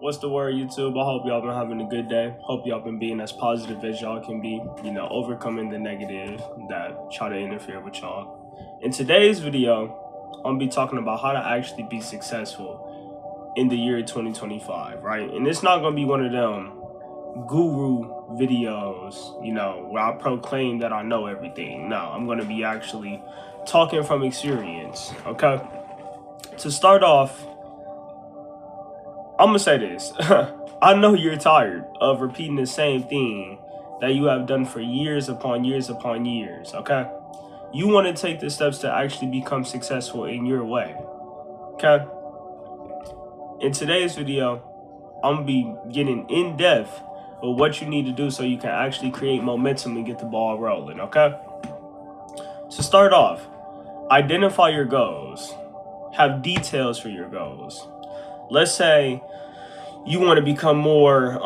What's the word, YouTube? I hope y'all been having a good day. Hope y'all been being as positive as y'all can be, overcoming the negative that try to interfere with y'all. In today's video, I'm gonna be talking about how to actually be successful in the year 2025, right? And it's not gonna be one of them guru videos, where I proclaim that I know everything. No, I'm gonna be actually talking from experience, okay? To start off, I'm gonna say this. I know you're tired of repeating the same thing that you have done for years upon years upon years, okay? You want to take the steps to actually become successful in your way, okay? In today's video, I'm gonna be getting in depth with what you need to do so you can actually create momentum and get the ball rolling, okay? To start off, identify your goals. Have details for your goals. Let's say you want to become more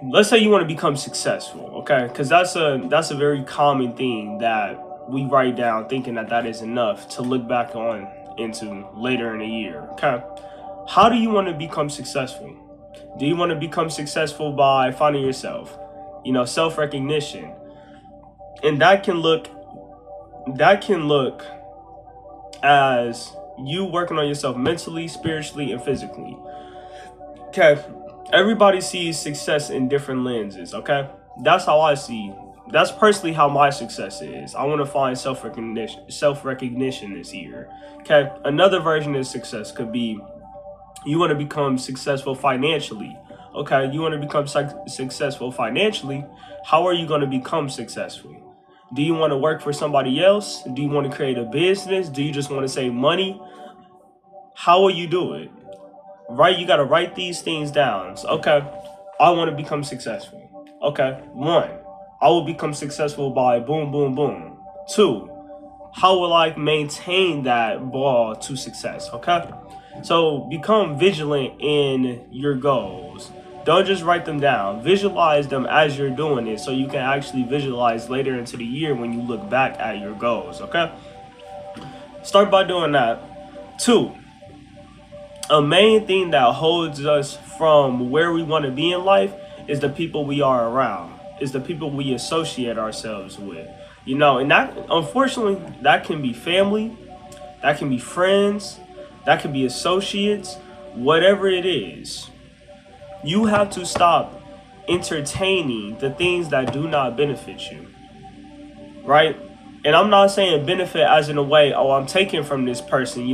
let's say you want to become successful, okay? Because that's a very common thing that we write down thinking that is enough to look back on into later in the year, okay? How do you want to become successful? Do you want to become successful by finding yourself, self-recognition? And that can look as you working on yourself mentally, spiritually, and physically. Okay, everybody sees success in different lenses, okay? That's how I see. That's personally how my success is. I want to find self-recognition this year. Okay, another version of success could be you want to become successful financially. Okay, you want to become successful financially. How are you going to become successful? Do you want to work for somebody else? Do you want to create a business? Do you just want to save money? How will you do it? Right? You got to write these things down. So, okay, I want to become successful. Okay, 1, I will become successful by boom, boom, boom. 2, how will I maintain that ball to success? Okay, so become vigilant in your goals. Don't just write them down. Visualize them as you're doing it so you can actually visualize later into the year when you look back at your goals, okay? Start by doing that. 2, a main thing that holds us from where we want to be in life is the people we are around, is the people we associate ourselves with. And that, unfortunately, that can be family, that can be friends, that can be associates, whatever it is. You have to stop entertaining the things that do not benefit you, right? And I'm not saying benefit as in a way, oh, I'm taking from this person,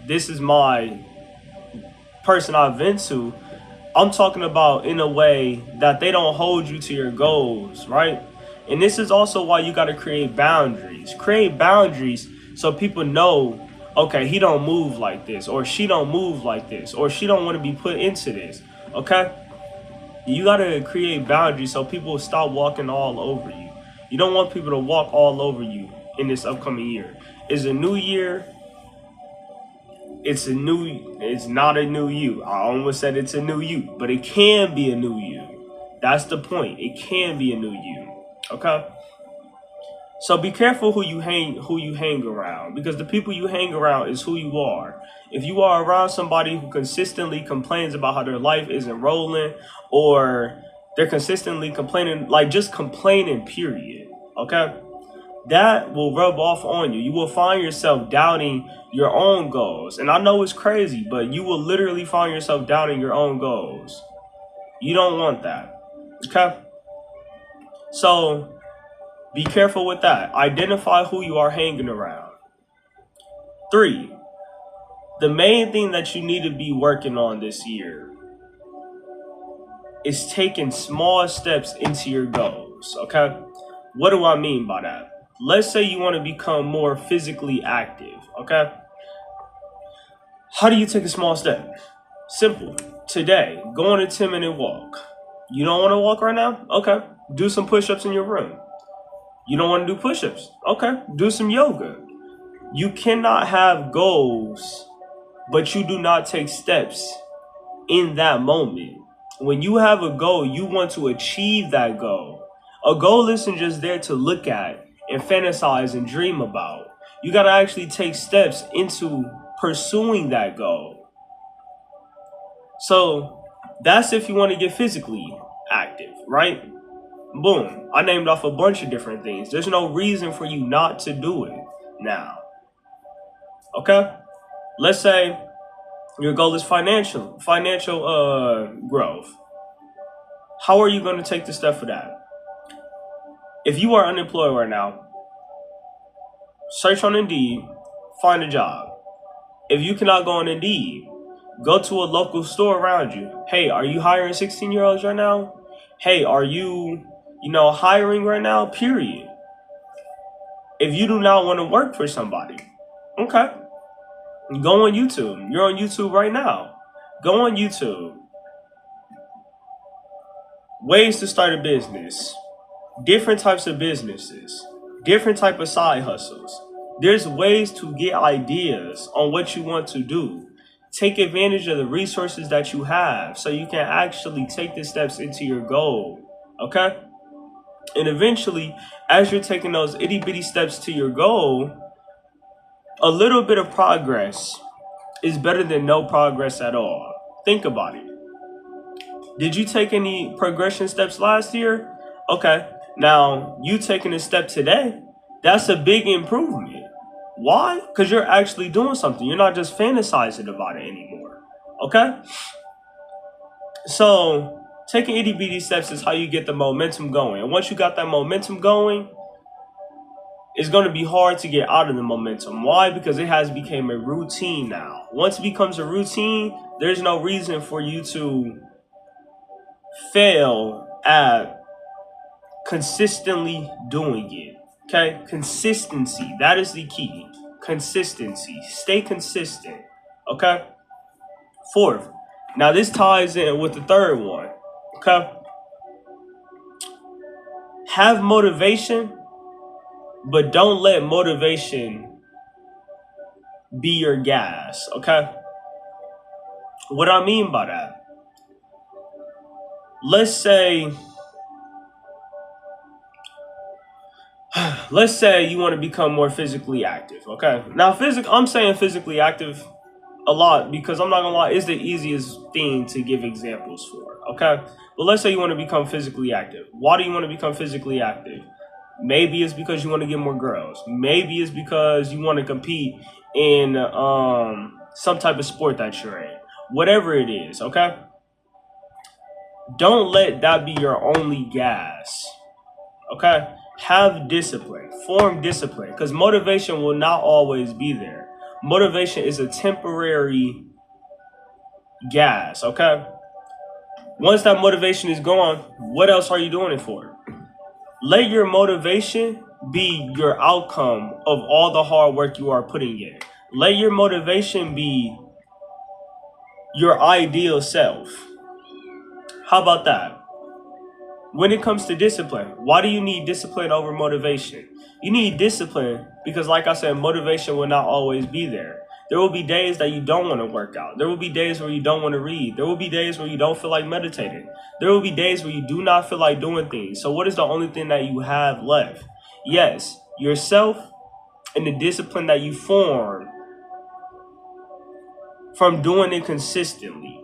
this is my person I've been to. I'm talking about in a way that they don't hold you to your goals, right? And this is also why you got to create boundaries. Create boundaries so people know, okay, he don't move like this, or she don't move like this, or she don't want to be put into this, okay? You got to create boundaries so people will stop walking all over you. You don't want people to walk all over you in this upcoming year. It's a new year. It's not a new you. I almost said it's a new you, but it can be a new you. That's the point. It can be a new you. Okay? So be careful who you hang around, because the people you hang around is who you are. If you are around somebody who consistently complains about how their life isn't rolling, or they're consistently complaining, like just complaining, period. Okay? That will rub off on you. You will find yourself doubting your own goals. And I know it's crazy, but you will literally find yourself doubting your own goals. You don't want that. Okay? So be careful with that. Identify who you are hanging around. 3, the main thing that you need to be working on this year is taking small steps into your goals. Okay? What do I mean by that? Let's say you want to become more physically active, okay? How do you take a small step? Simple. Today, go on a 10-minute walk. You don't want to walk right now? Okay. Do some push-ups in your room. You don't want to do push-ups? Okay. Do some yoga. You cannot have goals, but you do not take steps in that moment. When you have a goal, you want to achieve that goal. A goal isn't just there to look at and fantasize and dream about. You got to actually take steps into pursuing that goal. So That's if you want to get physically active, right? Boom. I named off a bunch of different things. There's no reason for you not to do it now. Okay? Let's say your goal is financial growth. How are you going to take the step for that? If you are unemployed right now, search on Indeed, find a job. If you cannot go on Indeed, go to a local store around you. Hey, are you hiring 16-year-olds right now? Hey, are you hiring right now? Period. If you do not want to work for somebody, okay, go on YouTube. You're on YouTube right now. Go on YouTube. Ways to start a business. Different types of businesses. Different type of side hustles. There's ways to get ideas on what you want to do. Take advantage of the resources that you have so you can actually take the steps into your goal. Okay? And eventually, as you're taking those itty bitty steps to your goal, a little bit of progress is better than no progress at all. Think about it. Did you take any progression steps last year? Okay. Now, you taking a step today, that's a big improvement. Why? Because you're actually doing something. You're not just fantasizing about it anymore. Okay? So, taking itty bitty steps is how you get the momentum going. And once you got that momentum going, it's going to be hard to get out of the momentum. Why? Because it has become a routine now. Once it becomes a routine, there's no reason for you to fail at consistently doing it. Okay? Consistency. That is the key. Consistency. Stay consistent. Okay? Fourth. Now this ties in with the third one. Okay? Have motivation, but don't let motivation be your gas. Okay? What I mean by that? Let's say you want to become more physically active, okay? Now, I'm saying physically active a lot because I'm not gonna lie, it's the easiest thing to give examples for, okay? But let's say you want to become physically active. Why do you want to become physically active? Maybe it's because you want to get more girls. Maybe it's because you want to compete in some type of sport that you're in. Whatever it is, okay? Don't let that be your only gas, okay? Have discipline, form discipline, because motivation will not always be there. Motivation is a temporary gas, okay? Once that motivation is gone, what else are you doing it for? Let your motivation be your outcome of all the hard work you are putting in. Let your motivation be your ideal self. How about that? When it comes to discipline, why do you need discipline over motivation? You need discipline because, like I said, motivation will not always be there. There will be days that you don't want to work out. There will be days where you don't want to read. There will be days where you don't feel like meditating. There will be days where you do not feel like doing things. So what is the only thing that you have left? Yes, yourself and the discipline that you form from doing it consistently.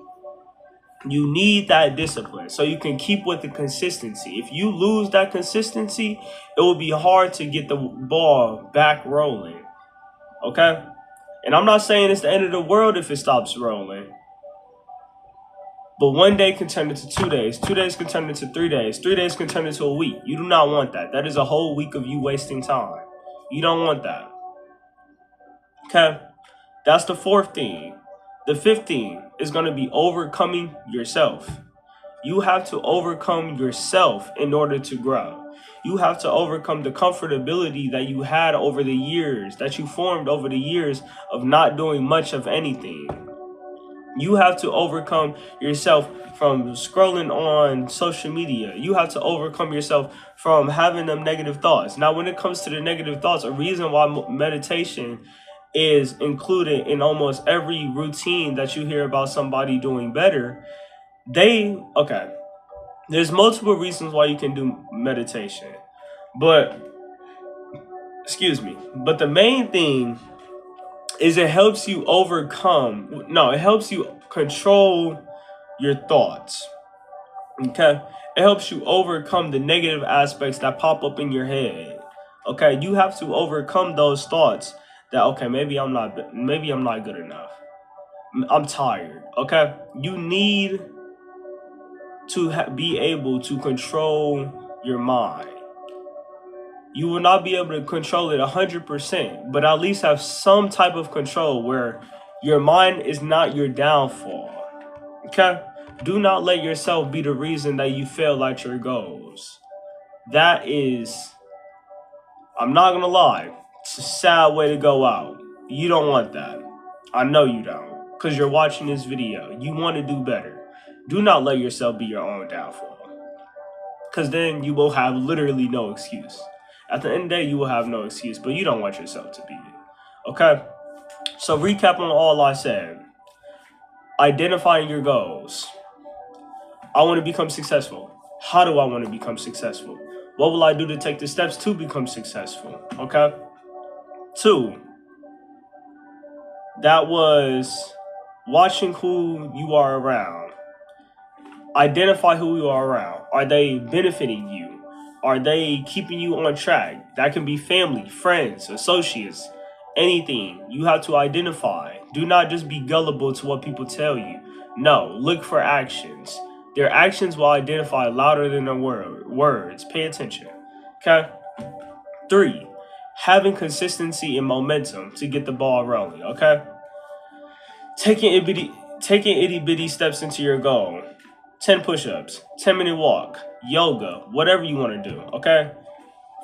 You need that discipline so you can keep with the consistency. If you lose that consistency, it will be hard to get the ball back rolling. Okay? And I'm not saying it's the end of the world if it stops rolling. But one day can turn into 2 days. 2 days can turn into 3 days. 3 days can turn into a week. You do not want that. That is a whole week of you wasting time. You don't want that. Okay? That's the fourth thing. The fifth thing is going to be overcoming yourself. You have to overcome yourself in order to grow. You have to overcome the comfortability that you had over the years, that you formed over the years of not doing much of anything. You have to overcome yourself from scrolling on social media. You have to overcome yourself from having them negative thoughts. Now, when it comes to the negative thoughts, a reason why meditation is included in almost every routine that you hear about somebody doing better, there's multiple reasons why you can do meditation. But the main thing is it helps you control your thoughts. Okay? It helps you overcome the negative aspects that pop up in your head. Okay? You have to overcome those thoughts that, okay, maybe I'm not good enough. I'm tired. Okay? You need to be able to control your mind. You will not be able to control it 100%, but at least have some type of control where your mind is not your downfall. Okay? Do not let yourself be the reason that you fail at your goals. That is, I'm not gonna lie, it's a sad way to go out. You don't want that. I know you don't, because you're watching this video. You want to do better. Do not let yourself be your own downfall, because then you will have literally no excuse. At the end of the day, you will have no excuse, but you don't want yourself to be it. Okay? So recap on all I said. Identifying your goals. I want to become successful. How do I want to become successful? What will I do to take the steps to become successful? Okay? 2, that was watching who you are around. Identify who you are around. Are they benefiting you? Are they keeping you on track? That can be family, friends, associates, anything. You have to identify. Do not just be gullible to what people tell you. No, look for actions. Their actions will identify louder than their words. Pay attention. Okay? 3, having consistency and momentum to get the ball rolling. Okay? Taking itty bitty steps into your goal. 10 push-ups, 10-minute walk, yoga, whatever you want to do, okay?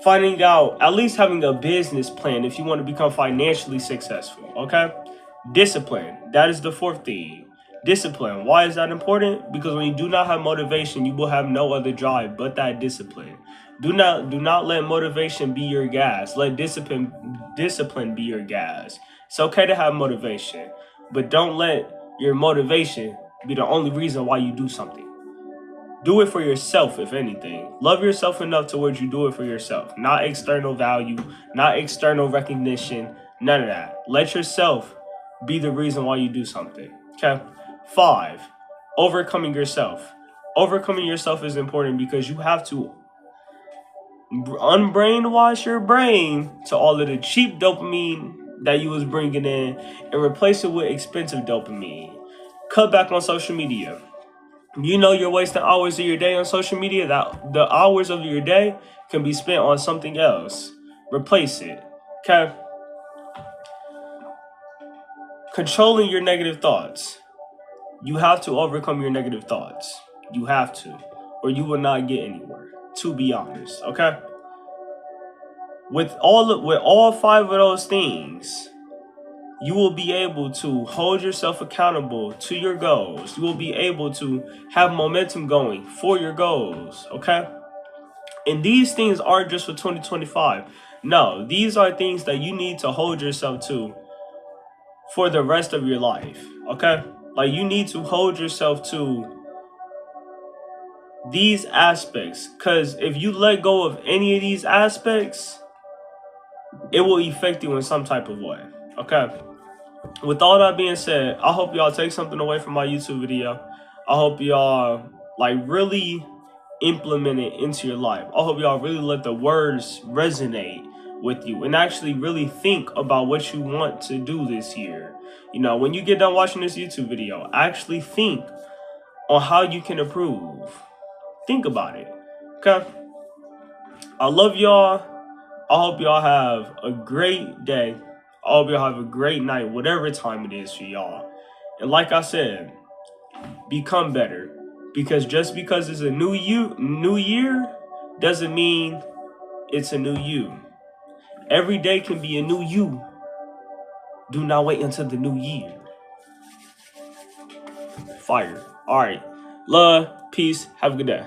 Finding out, at least having a business plan if you want to become financially successful, okay? Discipline, that is the 4th thing. Discipline, why is that important? Because when you do not have motivation, you will have no other drive but that discipline. Do not let motivation be your gas. Let discipline be your gas. It's okay to have motivation, but don't let your motivation be the only reason why you do something. Do it for yourself, if anything. Love yourself enough to where you do it for yourself. Not external value, not external recognition, none of that. Let yourself be the reason why you do something. Okay? 5, overcoming yourself. Overcoming yourself is important because you have to unbrainwash your brain to all of the cheap dopamine that you was bringing in and replace it with expensive dopamine. Cut back on social media. You know you're wasting hours of your day on social media. That the hours of your day can be spent on something else. Replace it. Okay? Controlling your negative thoughts. You have to overcome your negative thoughts. You have to, or you will not get anywhere. To be honest, okay? With all 5 of those things, you will be able to hold yourself accountable to your goals. You will be able to have momentum going for your goals, okay? And these things aren't just for 2025. No, these are things that you need to hold yourself to for the rest of your life, okay? Like, you need to hold yourself to these aspects, because if you let go of any of these aspects, it will affect you in some type of way, okay? With all that being said, I hope y'all take something away from my YouTube video. I hope y'all really implement it into your life. I hope y'all really let the words resonate with you and actually really think about what you want to do this year. You know, when you get done watching this YouTube video, actually think on how you can improve. Think about it, okay? I love y'all. I hope y'all have a great day. I hope y'all have a great night, whatever time it is for y'all. And like I said, become better. Because just because it's a new year doesn't mean it's a new you. Every day can be a new you. Do not wait until the new year. Fire. All right. Love, peace, have a good day.